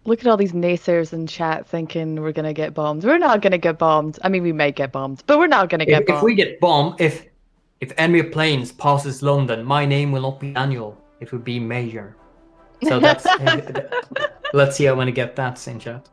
Look at all these naysayers in chat thinking we're gonna get bombed. We're not gonna get bombed. I mean, we may get bombed, but we're not gonna get If we bombed. get bombed, if enemy planes passes London, my name will not be Daniel. It would be Major. So that's let's see how many get that in chat.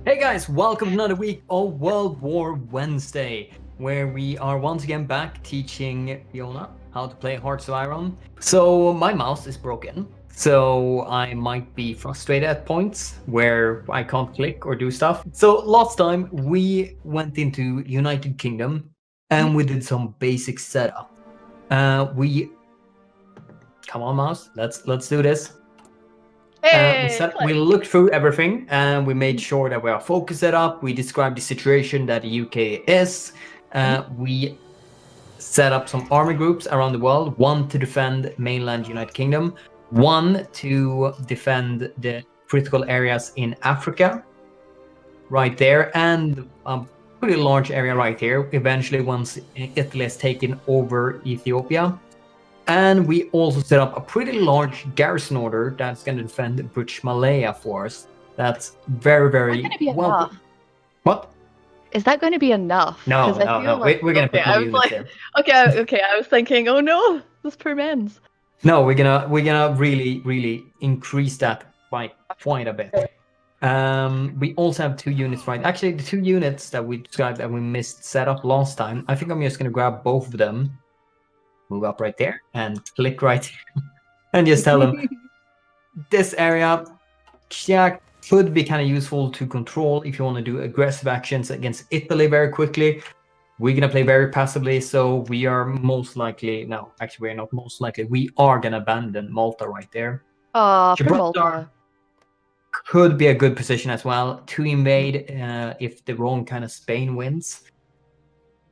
Hey guys, welcome to another week of World War Wednesday, where we are once again back teaching Fiona how to play Hearts of Iron. So my mouse is broken, so I might be frustrated at points where I can't click or do stuff. So last time we went into United Kingdom and we did some basic setup. Come on mouse, let's do this. We looked through everything and we made sure that we are focus set up. We described the situation that the UK is. We set up some army groups around the world. One to defend mainland United Kingdom. One to defend the critical areas in Africa. Right there. And a pretty large area right here. Eventually once Italy has taken over Ethiopia. And we also set up a pretty large garrison order that's going to defend British Malaya for us. That's very, very well. Enough? What? Is that going to be enough? No. Like, we're going to put more units there. Okay. I was thinking, oh no, this poor man's. No, we're gonna really, really increase that by quite a bit. We also have 2 units, right? Actually, the 2 units that we described that we missed set up last time. I think I'm just gonna grab both of them. Move up right there and click right here and just tell them this area could be kind of useful to control if you want to do aggressive actions against Italy very quickly. We're going to play very passively, so we are most likely, no, actually we're not most likely, we are going to abandon Malta right there. Gibraltar could be a good position as well to invade if the wrong kind of Spain wins.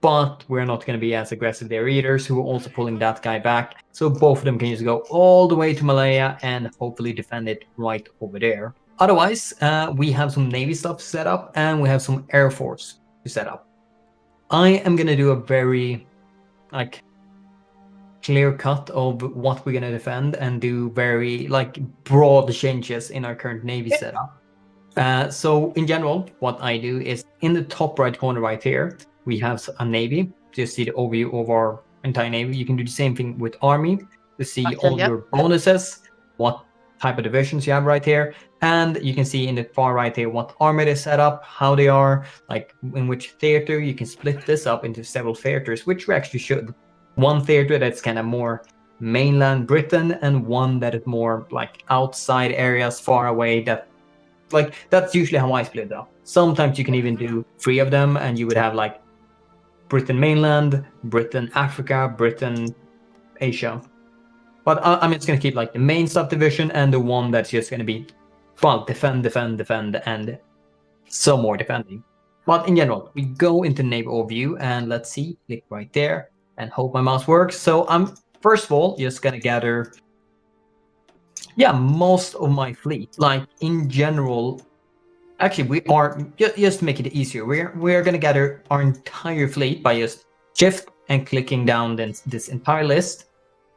But we're not going to be as aggressive there either, so we're also pulling that guy back. So both of them can just go all the way to Malaya and hopefully defend it right over there. Otherwise, we have some Navy stuff set up and we have some Air Force to set up. I am going to do a very clear cut of what we're going to defend and do very broad changes in our current Navy setup. So in general, what I do is in the top right corner right here, we have a Navy. Just see the overview of our entire Navy. You can do the same thing with Army to see all your bonuses, what type of divisions you have right here. And you can see in the far right here what army they set up, how they are, in which theater. You can split this up into several theaters, which we actually should. One theater that's kind of more mainland Britain and one that is more outside areas far away that's usually how I split it up. Sometimes you can even do 3 of them and you would have Britain mainland, Britain Africa, Britain Asia. But I'm just going to keep the main subdivision and the one that's just going to be, defend, and some more defending. But in general, we go into Navy overview and let's see, click right there and hope my mouse works. So I'm first of all just going to gather most of my fleet. In general, actually we are just to make it easier, we're going to gather our entire fleet by just shift and clicking down this entire list.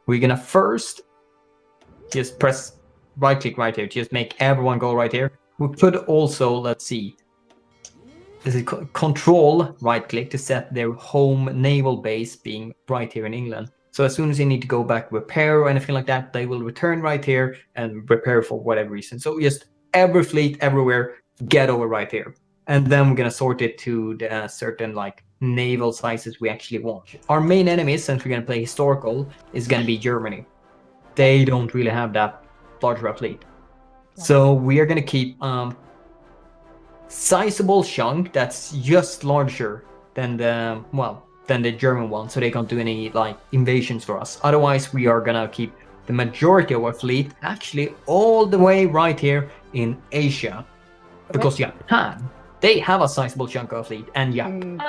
We're going to first just press right click right here, just make everyone go right here. We could also, let's see, this is control right click to set their home naval base being right here in England. So as soon as they need to go back repair or anything like that, they will return right here and repair for whatever reason. So just every fleet everywhere get over right here. And then we're going to sort it to the certain naval sizes we actually want. Our main enemy, since we're going to play historical, is going to be Germany. They don't really have that large of a fleet. So we are going to keep sizable chunk that's just larger than the German one, so they can't do any invasions for us. Otherwise, we are gonna keep the majority of our fleet actually all the way right here in Asia, because Japan, they have a sizable chunk of fleet, and Japan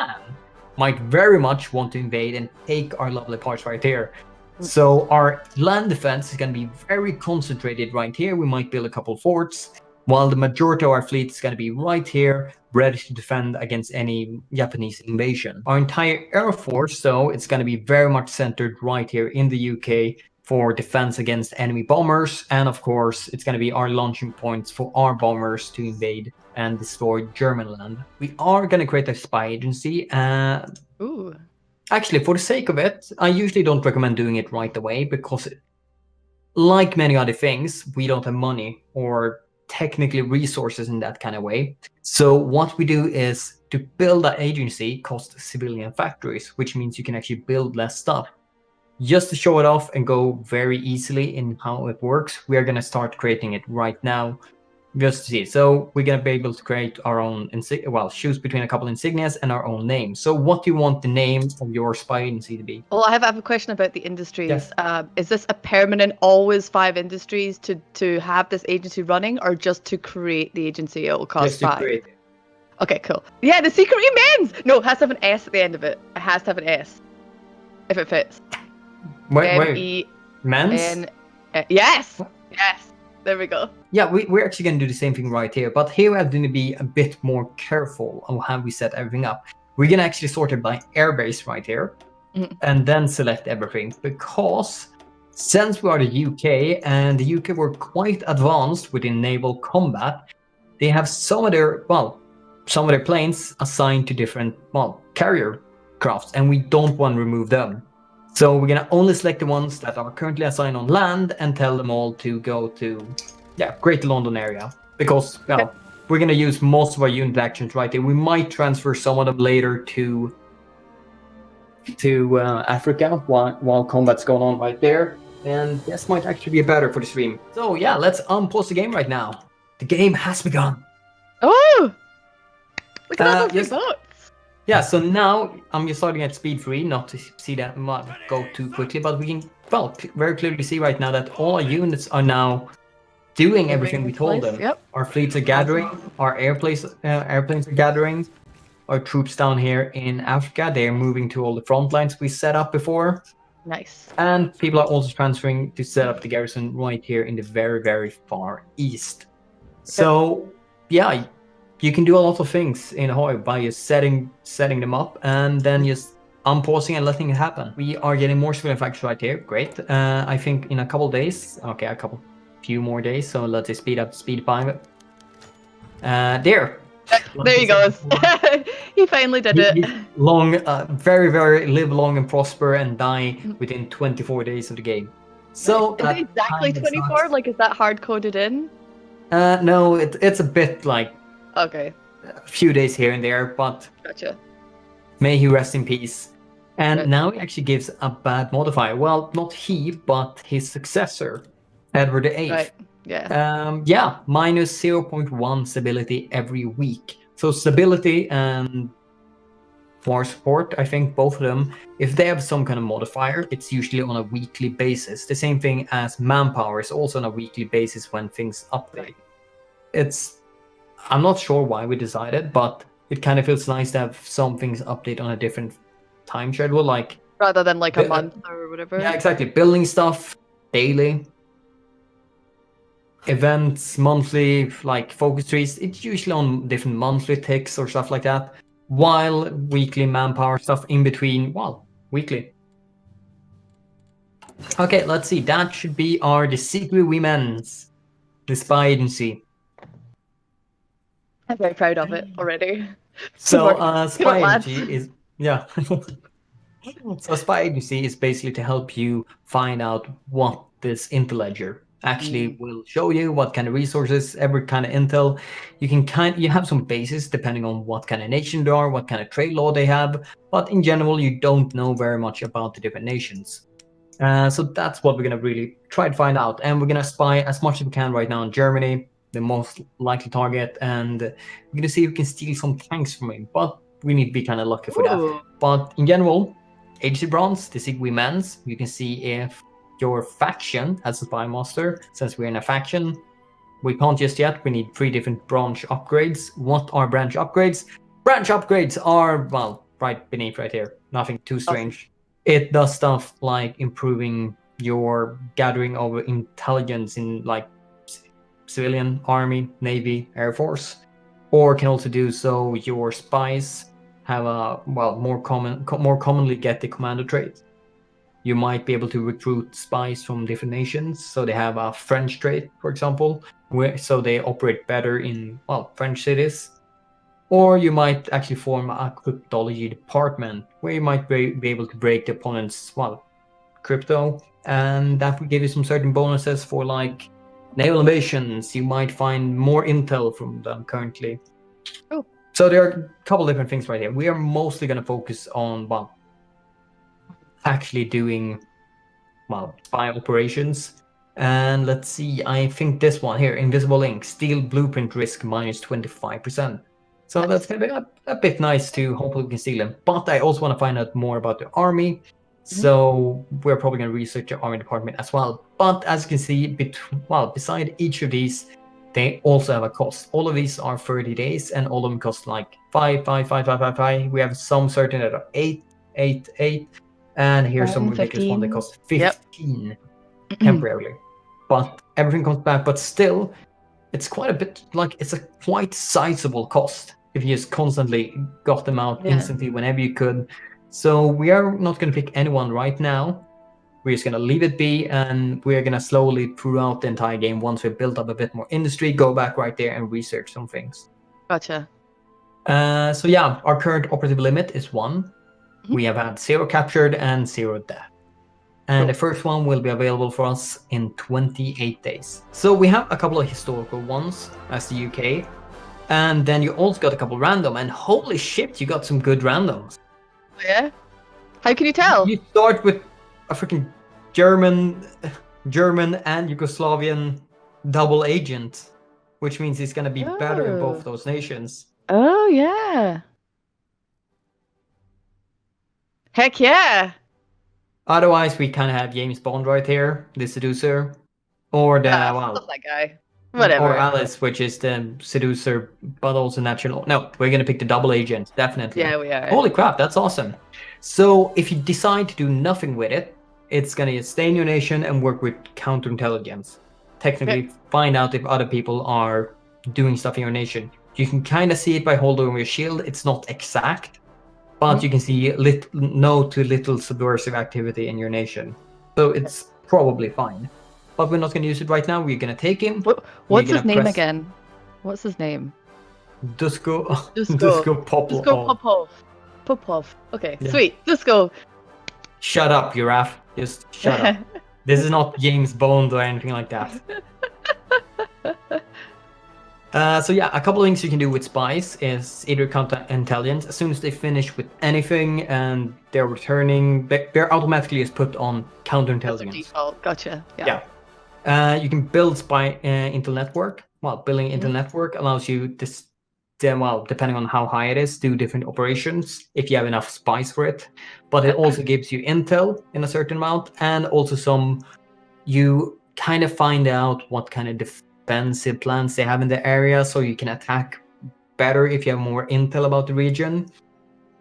might very much want to invade and take our lovely parts right here. So our land defense is going to be very concentrated right here. We might build a couple forts. while the majority of our fleet is going to be right here, ready to defend against any Japanese invasion. Our entire air force, though, it's going to be very much centered right here in the UK for defense against enemy bombers, and of course, it's going to be our launching points for our bombers to invade and destroy German land. We are going to create a spy agency. Ooh. Actually, for the sake of it, I usually don't recommend doing it right away because, like many other things, we don't have money or technically resources in that kind of way. So what we do is to build that agency costs civilian factories, which means you can actually build less stuff. Just to show it off and go very easily in how it works, we are going to start creating it right now. Just to see. So we're going to be able to create our own, choose between a couple insignias and our own name. So what do you want the name of your spy agency to be? Well, I have a question about the industries. Is this a permanent, always 5 industries to have this agency running, or just to create the agency it will cost Just to 5? create it. Okay, cool. Yeah, the secret remains! No, it has to have an S at the end of it. It has to have an S. If it fits. Wait. M-E-N... Men's? Yes! Yes! There we go. Yeah, we're actually going to do the same thing right here, but here we're going to be a bit more careful on how we set everything up. We're going to actually sort it by airbase right here, and then select everything, because since we are the UK, and the UK were quite advanced within naval combat, they have some of their planes assigned to different, carrier crafts, and we don't want to remove them. So we're going to only select the ones that are currently assigned on land and tell them all to go to, Greater London area. Because, we're going to use most of our unit actions right there. We might transfer some of them later to Africa while combat's going on right there. And this might actually be better for the stream. So yeah, let's unpause the game right now. The game has begun. Oh! Look at all those big boats! Yeah, so now I'm just starting at speed 3, not to see that go too quickly, but we can, very clearly see right now that all our units are now doing everything we told them. Yep. Our fleets are gathering, our airplanes are gathering, our troops down here in Africa, they're moving to all the front lines we set up before. Nice. And people are also transferring to set up the garrison right here in the very, very far east. So, yeah, you can do a lot of things in Ahoy by just setting them up and then just unpausing and letting it happen. We are getting more civilian factories right here. Great. I think in a couple days. Okay, few more days. So let's just speed up speed 5. There. There he goes. He finally did it. Very, very live long and prosper and die within 24 days of the game. So is it exactly 24? Like, is that hard coded in? No, it's a bit like okay, a few days here and there, but gotcha. May he rest in peace. And now he actually gives a bad modifier. Well, not he, but his successor, Edward VIII. Right. Yeah. Minus 0.1 stability every week. So stability and war support, I think both of them, if they have some kind of modifier, it's usually on a weekly basis. The same thing as manpower is also on a weekly basis when things update. I'm not sure why we decided, but it kind of feels nice to have some things update on a different time schedule, like rather than like a month or whatever. Yeah, exactly. Building stuff daily. Events monthly, like focus trees, it's usually on different monthly ticks or stuff like that, while weekly manpower stuff in between, weekly. Okay, let's see, that should be the secret women's, the spy agency. I'm very proud of it already. So spy agency is so spy agency is basically to help you find out what this interledger actually will show you, what kind of resources, every kind of intel. You have some bases depending on what kind of nation they are, what kind of trade law they have, but in general you don't know very much about the different nations. So that's what we're going to really try to find out, and we're going to spy as much as we can right now in Germany, the most likely target, and we're going to see if we can steal some tanks from him, but we need to be kind of lucky for that. But in general, agency bronze, the secret women's, you can see if your faction has a spy master. Since we're in a faction, we can't just yet. We need 3 different branch upgrades. What are branch upgrades? Branch upgrades are, right beneath right here. Nothing too strange. It does stuff like improving your gathering of intelligence in like civilian, army, navy, air force, or can also do so your spies have a more commonly get the commando trait. You might be able to recruit spies from different nations, so they have a French trait, for example, so they operate better in French cities. Or you might actually form a cryptology department where you might be able to break the opponent's crypto, and that will give you some certain bonuses for like naval invasions. You might find more intel from them currently. Oh. So there are a couple different things right here. We are mostly going to focus on actually doing spy operations. And let's see, I think this one here, Invisible Link, steal blueprint risk minus 25%. So that's going to be a bit nice to hopefully we can steal them. But I also want to find out more about the army. So we're probably going to research the army department as well. But as you can see, beside each of these, they also have a cost. All of these are 30 days, and all of them cost like 5, 5, 5, 5, 5, 5. We have some certain that are 8, 8, 8. And here's some ridiculous one that costs 15 temporarily. But everything comes back. But still, it's quite a bit, it's a quite sizable cost if you just constantly got them out instantly whenever you could. So we are not going to pick anyone right now. We're just going to leave it be, and we're going to slowly, throughout the entire game, once we've built up a bit more industry, go back right there and research some things. Gotcha. So yeah, our current operative limit is 1. We have had 0 captured and 0 death. And the first one will be available for us in 28 days. So we have a couple of historical ones, as the UK. And then you also got a couple random, and holy shit, you got some good randoms. Yeah? How can you tell? You start with a freaking German and Yugoslavian double agent, which means he's going to be better in both those nations. Oh, yeah. Heck yeah. Otherwise, we kind of have James Bond right here, the seducer, or the Not that guy. Whatever. Or Alice, which is the seducer, but also natural. No, we're gonna pick the double agent, definitely. Yeah, we are. Holy crap, that's awesome. So if you decide to do nothing with it, it's gonna stay in your nation and work with counterintelligence. Technically, find out if other people are doing stuff in your nation. You can kind of see it by holding over your shield. It's not exact, but you can see no to little subversive activity in your nation. So it's probably fine. But we're not going to use it right now. We're going to take him. What's his name again? What's his name? Dusko Popov. Dusko Popov. Okay, sweet. Dusko. Shut up, giraffe. Just shut up. This is not James Bond or anything like that. So yeah, a couple of things you can do with spies is either counterintelligence. As soon as they finish with anything and they're returning, they're automatically is put on counterintelligence. Default. Gotcha. Yeah. You can build spy intel network. Well, building intel network allows you this. Depending on how high it is, do different operations if you have enough spies for it. But it also gives you intel in a certain amount, and also you kind of find out what kind of defensive plans they have in the area, so you can attack better if you have more intel about the region.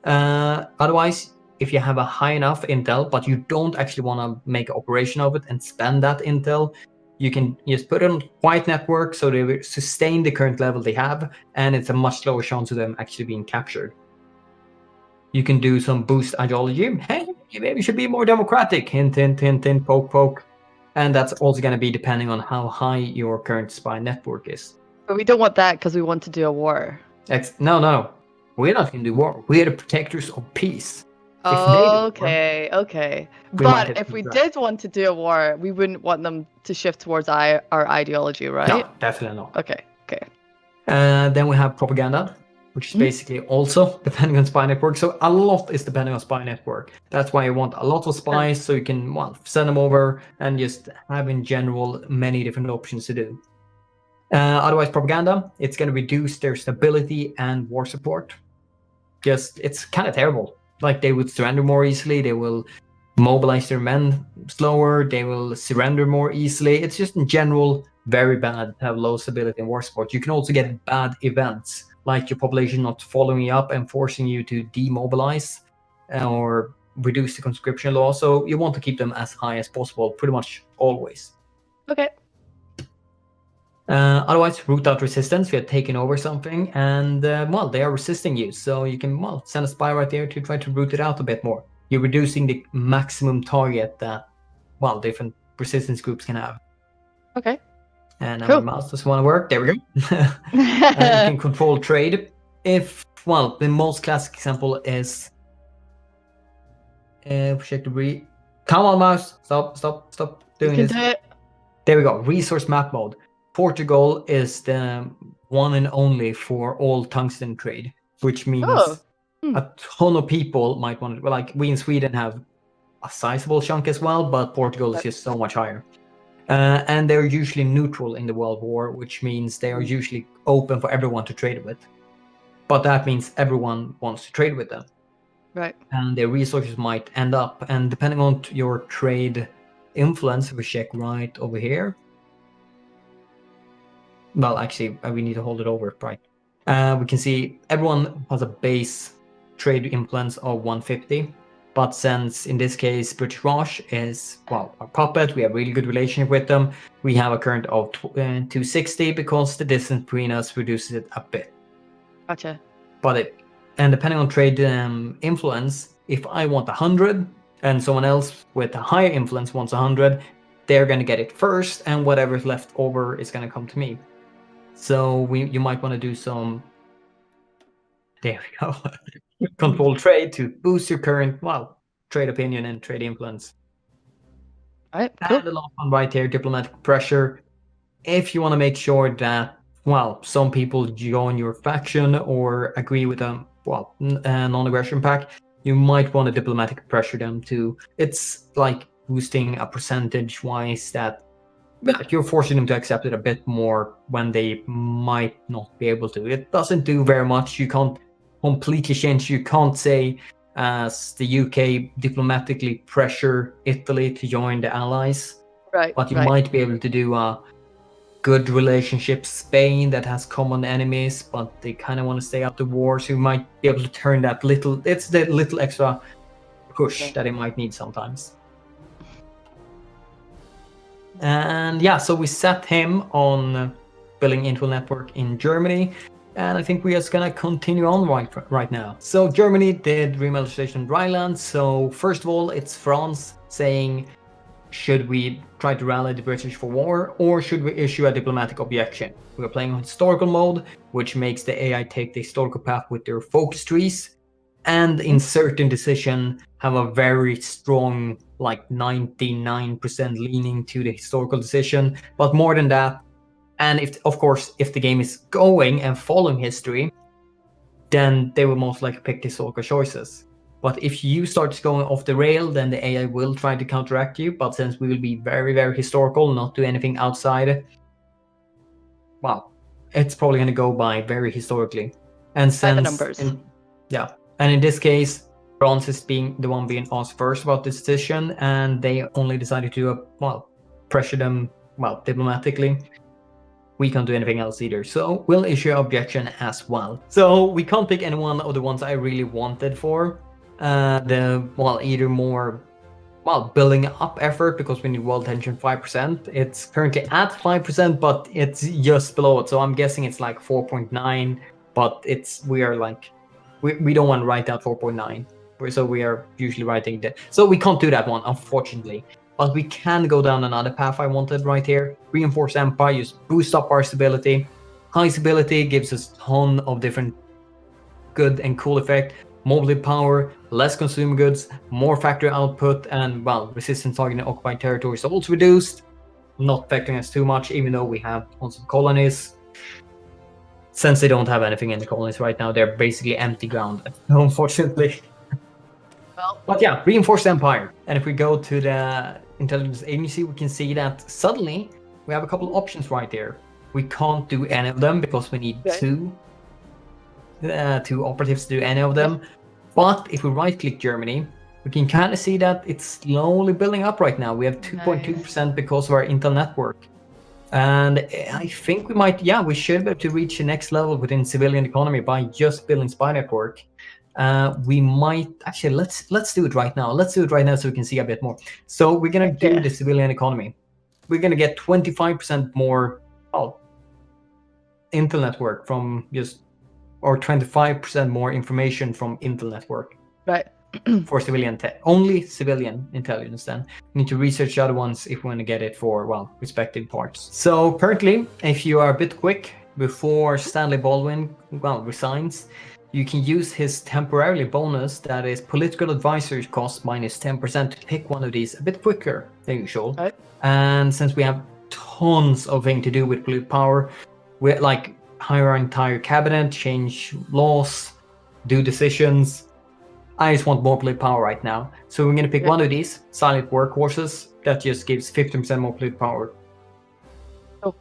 Otherwise, if you have a high enough intel, but you don't actually want to make an operation of it and spend that intel, you can just put it on quiet network so they will sustain the current level they have, and it's a much lower chance of them actually being captured. You can do some boost ideology. Hey, maybe you should be more democratic. Hint, hint, hint, hint, poke, poke. And that's also going to be depending on how high your current spy network is. But we don't want that because we want to do a war. No. We're not going to do war. We're the protectors of peace. Okay. But if we did want to do a war, we wouldn't want them to shift towards our ideology, right? No, definitely not. Okay. Then we have propaganda, which is basically also depending on spy network. So a lot is depending on spy network. That's why you want a lot of spies, so you can send them over and just have in general many different options to do. Otherwise, propaganda, it's going to reduce their stability and war support. It's kind of terrible. Like, they would surrender more easily, they will mobilize their men slower, they will surrender more easily. It's just in general very bad to have low stability and war support. You can also get bad events, like your population not following you up and forcing you to demobilize or reduce the conscription law. So you want to keep them as high as possible, pretty much always. Okay. Otherwise, root out resistance. We are taking over something, and they are resisting you. So you can send a spy right there to try to root it out a bit more. You're reducing the maximum target that different resistance groups can have. Okay. And cool. my mouse doesn't want to work. There we go. You can control trade. If the most classic example is check the come on, mouse, stop doing you this. can do it. There we go. Resource map mode. Portugal is the one and only for all tungsten trade, which means a ton of people might want to. Like we in Sweden have a sizable chunk as well, but Portugal is just so much higher. And they're usually neutral in the World War, which means they are usually open for everyone to trade with. But that means everyone wants to trade with them. Right. And their resources might end up, and depending on your trade influence, we check right over here. Well, actually, we need to hold it over, right? We can see everyone has a base trade influence of 150. But since in this case British Raj is our puppet, we have a really good relationship with them. We have a current of 260 because the distance between us reduces it a bit. Gotcha. And depending on trade influence, if I want 100 and someone else with a higher influence wants 100, they're going to get it first, and whatever's left over is going to come to me. So you might want to do some. There we go. Control trade to boost your current trade opinion and trade influence. All right, cool. And the last one right here, diplomatic pressure. If you want to make sure that some people join your faction or agree with a non-aggression pact, you might want to diplomatic pressure them to. It's like boosting a percentage wise that you're forcing them to accept it a bit more when they might not be able to. It doesn't do very much. You can't completely change. You can't say as the UK diplomatically pressure Italy to join the Allies. Right. But you might be able to do a good relationship Spain that has common enemies, but they kind of want to stay out the war. So you might be able to turn that little. It's the little extra push that it might need sometimes. And so we set him on building into a network in Germany. And I think we're just going to continue on right now. So Germany did remilitarization Rhineland. So first of all, it's France saying, should we try to rally the British for war, or should we issue a diplomatic objection? We're playing on historical mode, which makes the AI take the historical path with their focus trees. And in certain decision, have a very strong, 99% leaning to the historical decision. But more than that, and if the game is going and following history, then they will most likely pick the historical choices. But if you start going off the rail, then the AI will try to counteract you. But since we will be very, very historical, not do anything outside, it's probably going to go by very historically. And since the numbers. And in this case, France is being asked first about this decision, and they only decided to pressure them diplomatically. We can't do anything else either, so we'll issue an objection as well. So we can't pick any one of the ones I really wanted for either more building up effort, because we need world tension 5%. It's currently at 5%, but it's just below it, so I'm guessing it's like 4.9. But we don't want to write out 4.9, so we are usually writing that. So we can't do that one, unfortunately. But we can go down another path I wanted right here. Reinforce Empire, just boost up our stability. High stability gives us a ton of different good and cool effect. Mobility power, less consumer goods, more factory output, and resistance targeting occupied territories also reduced. Not affecting us too much, even though we have tons of colonies. Since they don't have anything in the colonies right now, they're basically empty ground, unfortunately. But reinforced empire. And if we go to the intelligence agency, we can see that suddenly we have a couple of options right there. We can't do any of them because we need two operatives to do any of them. But if we right-click Germany, we can kind of see that it's slowly building up right now. We have 2.2% because of our Intel network. And I think we should be able to reach the next level within civilian economy by just building spy network. We might actually let's do it right now. Let's do it right now so we can see a bit more. So we're gonna do the civilian economy. We're gonna get 25% more Intel network from just, or 25% more information from Intel network. Right. For civilian only civilian intelligence. Then we need to research the other ones if we want to get it for, well, respective parts. So currently, if you are a bit quick before Stanley Baldwin, well, resigns, you can use his temporarily bonus, that is political advisor cost minus 10%, to pick one of these a bit quicker than usual. Right. And since we have tons of things to do with political power, we like hire our entire cabinet, change laws, do decisions. I just want more political power right now. So we're going to pick one of these silent workhorses that just gives 15% more political power. Oh.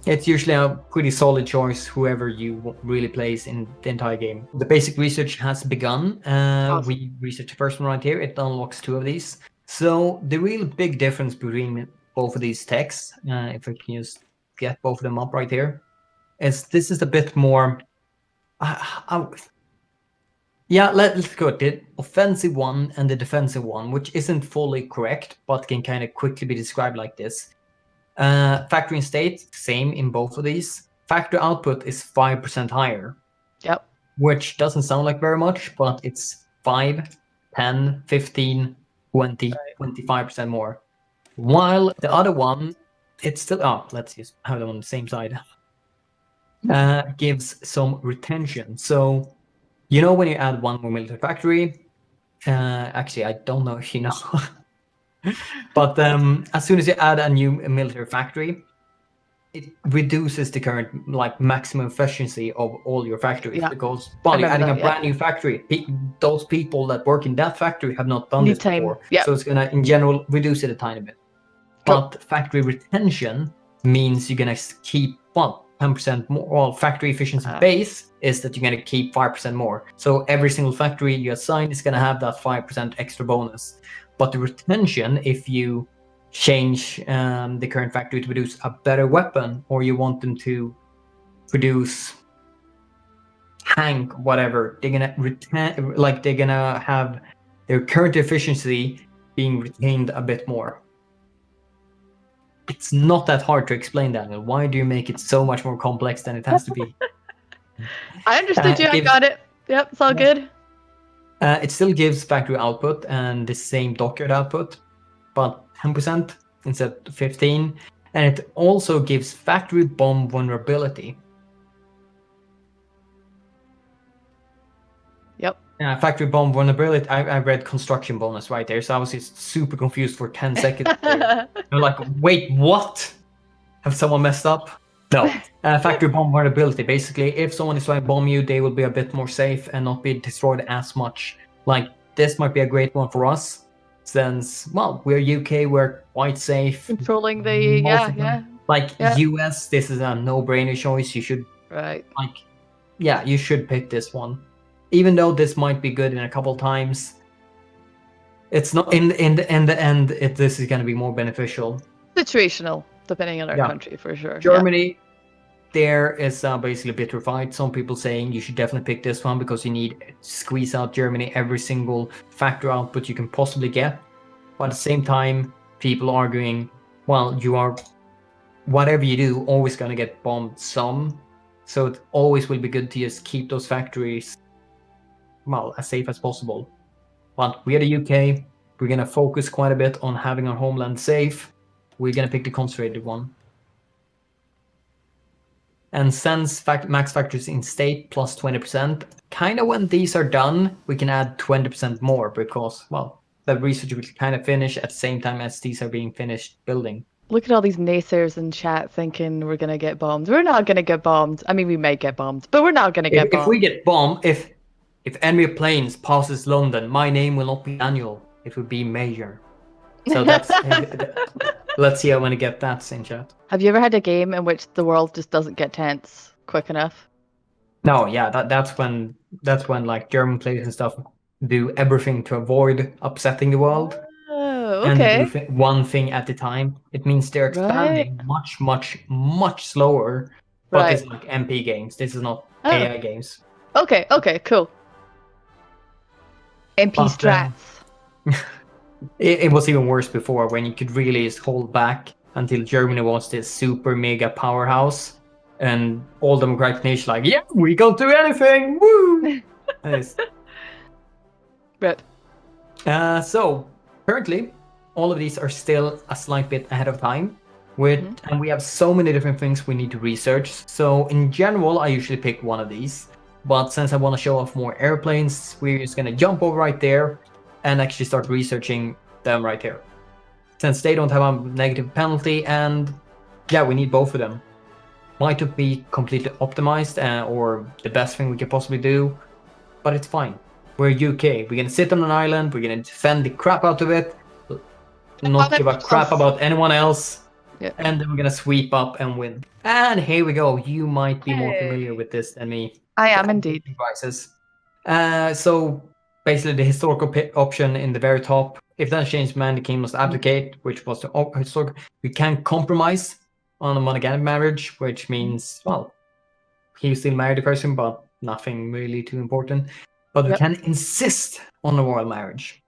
It's usually a pretty solid choice, whoever you really plays in the entire game. The basic research has begun. Awesome. We research the first one right here. It unlocks 2 of these. So the real big difference between both of these texts, if I can just get both of them up right here, is this is a bit more... Yeah, let's go. The offensive one and the defensive one, which isn't fully correct, but can kind of quickly be described like this. Factory in state, same in both of these. Factory output is 5% higher. Yep. Which doesn't sound like very much, but it's 5, 10, 15, 20, 25% more. While the other one, it's still... let's just have them on the same side. Gives some retention. So... You know when you add one more military factory, actually I don't know if you know, but as soon as you add a new military factory, it reduces the current maximum efficiency of all your factories, because you're adding a brand new factory. Those people that work in that factory have not done this before, so it's gonna in general reduce it a tiny bit. But factory retention means you're gonna keep 10% more. Well, factory efficiency base is that you're going to keep 5% more. So every single factory you assign is going to have that 5% extra bonus. But the retention, if you change the current factory to produce a better weapon, or you want them to produce tank, whatever, they're going to retain, they're going to have their current efficiency being retained a bit more. It's not that hard to explain, Daniel. Why do you make it so much more complex than it has to be? I understood you. I got it. Yep, it's all good. It still gives factory output and the same dockyard output, but 10% instead of 15%. And it also gives factory bomb vulnerability. Yep. Factory bomb vulnerability. I read construction bonus right there, so I was just super confused for 10 seconds. I'm like, wait, what? Have someone messed up? No. Factory bomb vulnerability. Basically, if someone is trying to bomb you, they will be a bit more safe and not be destroyed as much. This might be a great one for us, since, well, we're UK, we're quite safe. Controlling the, US, this is a no-brainer choice. You should, you should pick this one. Even though this might be good in a couple times, it's not in the end. This is going to be more beneficial. Situational, depending on our country, for sure. Germany, there is basically a bitter fight. Some people saying you should definitely pick this one because you need to squeeze out Germany every single factory output you can possibly get. But at the same time, people arguing, well, you are, whatever you do, always going to get bombed some. So it always will be good to just keep those factories, well, as safe as possible. But we are the UK. We're going to focus quite a bit on having our homeland safe. We're going to pick the concentrated one. And since max factories in state plus 20%, kind of when these are done, we can add 20% more because, well, the research will kind of finish at the same time as these are being finished building. Look at all these naysayers in chat thinking we're going to get bombed. We're not going to get bombed. I mean, we may get bombed, but we're not going to get bombed. If we get bombed, if enemy planes passes London, my name will not be Daniel. It will be Major. So that's... Let's see how I'm going to get that in chat. Have you ever had a game in which the world just doesn't get tense quick enough? No, yeah, that's when like German players and stuff do everything to avoid upsetting the world. Oh, okay. And do one thing at a time. It means they're expanding much slower. But it's like MP games. This is not AI games. Okay, cool. MP strats. It was even worse before, when you could really just hold back until Germany was this super mega powerhouse, And all democratic nations like, yeah, we can do anything, woo! Nice. Right. So currently, all of these are still a slight bit ahead of time. And we have so many different things we need to research. So in general, I usually pick one of these. But since I want to show off more airplanes, we're just going to jump over right there and actually start researching them right here. Since they don't have a negative penalty, and yeah, we need both of them. Might not be completely optimized or the best thing we could possibly do, but it's fine. We're UK. We're going to sit on an island. We're going to defend the crap out of it. Not give a crap about anyone else. Yeah. And then we're going to sweep up and win. And here we go. You might be more familiar with this than me. I am indeed. Devices. So basically the historical option in the very top. If that changed, man, the king must abdicate, which was the historical. We can compromise on a monogamic marriage, which means, well, he still married the person, but nothing really too important. But we can insist on a royal marriage.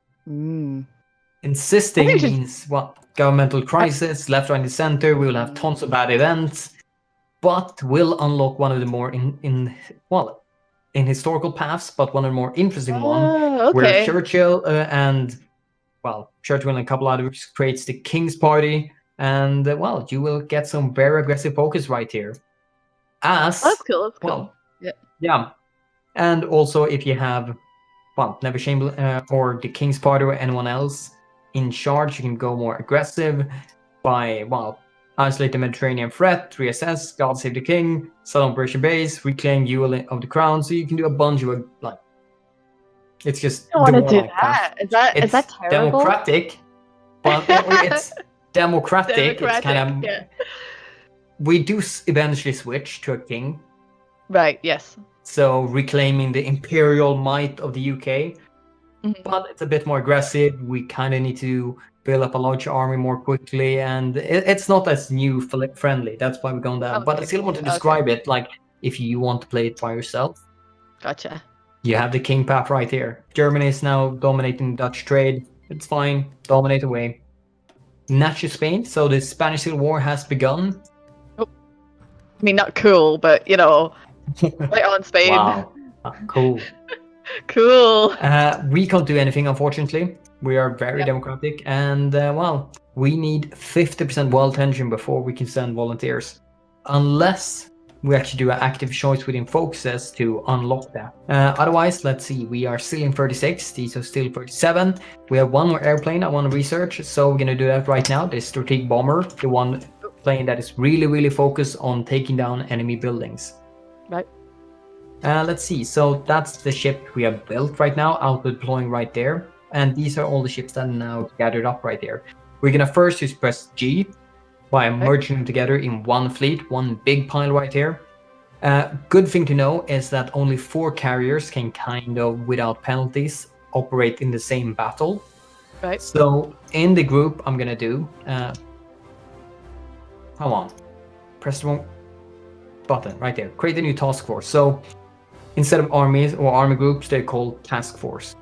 Insisting means what? Governmental crisis, left, right, and center. We will have tons of bad events, but we'll unlock one of the more in historical paths, but one of the more interesting one where Churchill and a couple others creates the King's Party, and you will get some very aggressive focus right here. That's cool. That's cool. Yeah. And also, if you have, Never Shame or the King's Party or anyone else in charge, you can go more aggressive by, isolate the Mediterranean threat, reassess, God Save the King, Southern Operation Base, reclaim Jewel of the Crown. So you can do a bunch of, it's just... I don't want to do that. Is that terrible? Democratic, but it's democratic. It's kind of... We do eventually switch to a king. Right, yes. So reclaiming the imperial might of the UK, but it's a bit more aggressive. We kind of need to build up a large army more quickly, and it's not as new friendly. That's why we're going down. But I still want to describe it like if you want to play it by yourself. Gotcha. You have the king path right here. Germany is now dominating Dutch trade. It's fine. Dominate away. Nazi Spain. So the Spanish Civil War has begun. I mean, not cool, but right on Spain. Wow. Cool. Cool. We can't do anything, unfortunately. We are very democratic, and we need 50% world tension before we can send volunteers, unless we actually do an active choice within focuses to unlock that. Otherwise, let's see, we are still in 36, these are still 37. We have one more airplane I want to research, so we're going to do that right now. The strategic bomber, the one plane that is really focused on taking down enemy buildings. Right. Let's see, so that's the ship we have built right now, auto deploying right there. And these are all the ships that are now gathered up right there. We're gonna first just press G by merging them together in one fleet, one big pile right here. Good thing to know is that only 4 carriers can kind of, without penalties, operate in the same battle. Right. So in the group, I'm gonna do, press the wrong button right there. Create a new task force. So instead of armies or army groups, they're called task force.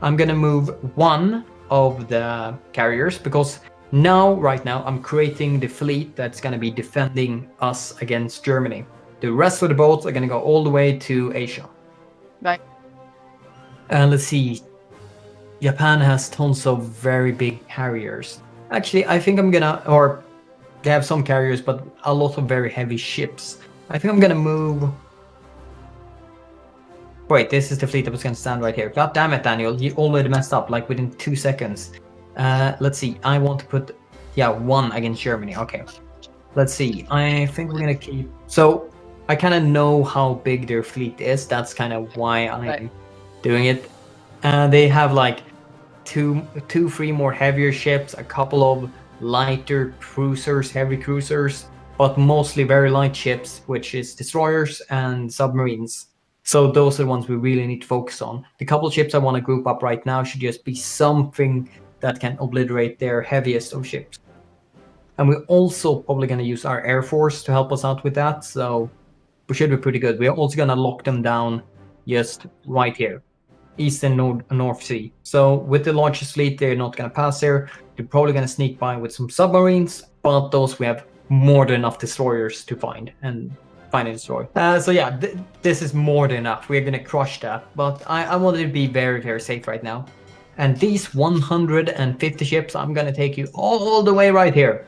I'm gonna move one of the carriers because right now, I'm creating the fleet that's gonna be defending us against Germany. The rest of the boats are gonna go all the way to Asia. Right. Let's see. Japan has tons of very big carriers. Actually, I think they have some carriers, but a lot of very heavy ships. I think I'm gonna move... Wait, this is the fleet that was gonna stand right here. God damn it, Daniel, you already messed up, like within 2 seconds. Let's see, I want to put... one against Germany, okay. Let's see, I think we're gonna keep... So, I kind of know how big their fleet is, that's kind of why I'm doing it. They have like 3 more heavier ships, a couple of lighter cruisers, heavy cruisers, but mostly very light ships, which is destroyers and submarines. So those are the ones we really need to focus on. The couple of ships I want to group up right now should just be something that can obliterate their heaviest of ships. And we're also probably going to use our Air Force to help us out with that, so we should be pretty good. We're also going to lock them down just right here, East and North Sea. So with the largest fleet, they're not going to pass there. They're probably going to sneak by with some submarines, but those we have more than enough destroyers to find and destroy. So yeah, this is more than enough. We're gonna crush that, but I wanted to be very, very safe right now. And these 150 ships, I'm gonna take you all the way right here.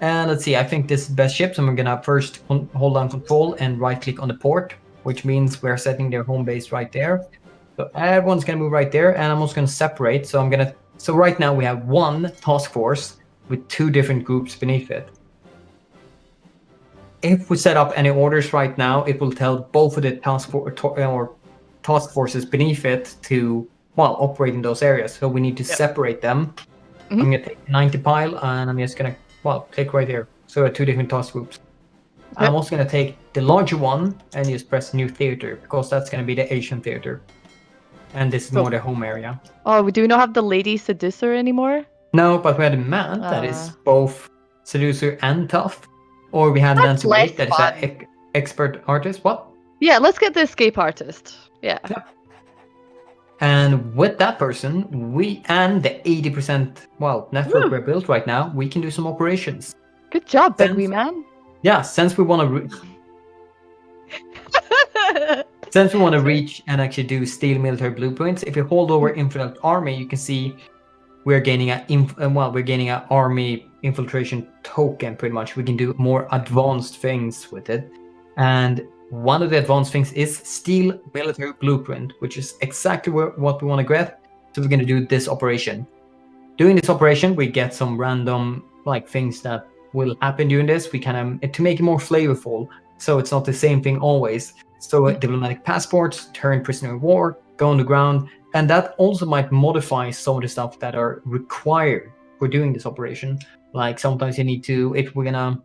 And let's see, I think this is the best ship, so I'm gonna first hold down control and right click on the port, which means we're setting their home base right there. So everyone's gonna move right there, and I'm also gonna separate. So right now we have one task force with 2 different groups beneath it. If we set up any orders right now, it will tell both of the task forces beneath it to operate in those areas. So we need to separate them. I'm gonna take 90 pile, and I'm just gonna click right here. So 2 different task groups. I'm also gonna take the larger one and just press new theater, because that's gonna be the Asian theater. And this is more the home area. Oh, do we not have the lady seducer anymore? No, but we had a man that is both seducer and tough. Or we had Nancy Wade that is an expert artist. What? Yeah, let's get the escape artist. Yeah. And with that person, we and the 80% network we're built right now, we can do some operations. Good job, big wee man. Yeah, since we want to reach and actually do steal military blueprints, if you hold over infiltrate army, you can see we're gaining a army infiltration token. Pretty much, we can do more advanced things with it, and one of the advanced things is steal military blueprint, which is exactly what we want to get. So we're going to do this operation. Doing this operation, we get some random things that will happen during this. We can to make it more flavorful, so it's not the same thing always. So diplomatic passports, turn prisoner of war, go on the ground, and that also might modify some of the stuff that are required for doing this operation. Like sometimes you need to, if we're gonna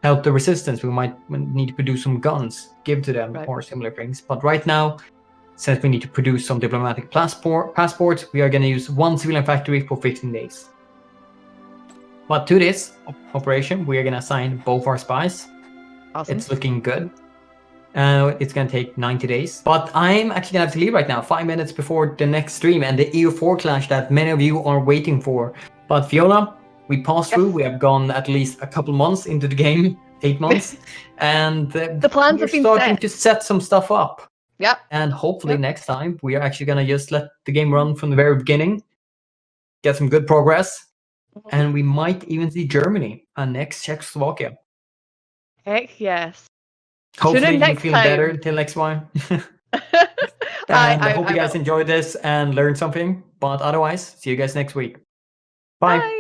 help the resistance, we might need to produce some guns, give to them, or similar things. But right now, since we need to produce some diplomatic passports, we are gonna use 1 civilian factory for 15 days. But to this operation, we are gonna assign both our spies. Awesome. It's looking good. It's gonna take 90 days, but I'm actually gonna have to leave right now, 5 minutes before the next stream and the EU4 clash that many of you are waiting for. But Fiona, we passed through. We have gone at least a couple months into the game, 8 months, and the plans have been starting to set some stuff up. Yep. And hopefully next time we are actually gonna just let the game run from the very beginning, get some good progress, and we might even see Germany and next Czechoslovakia. Heck yes. Hopefully you feel better until next one. I hope you guys enjoyed this and learned something. But otherwise, see you guys next week. Bye.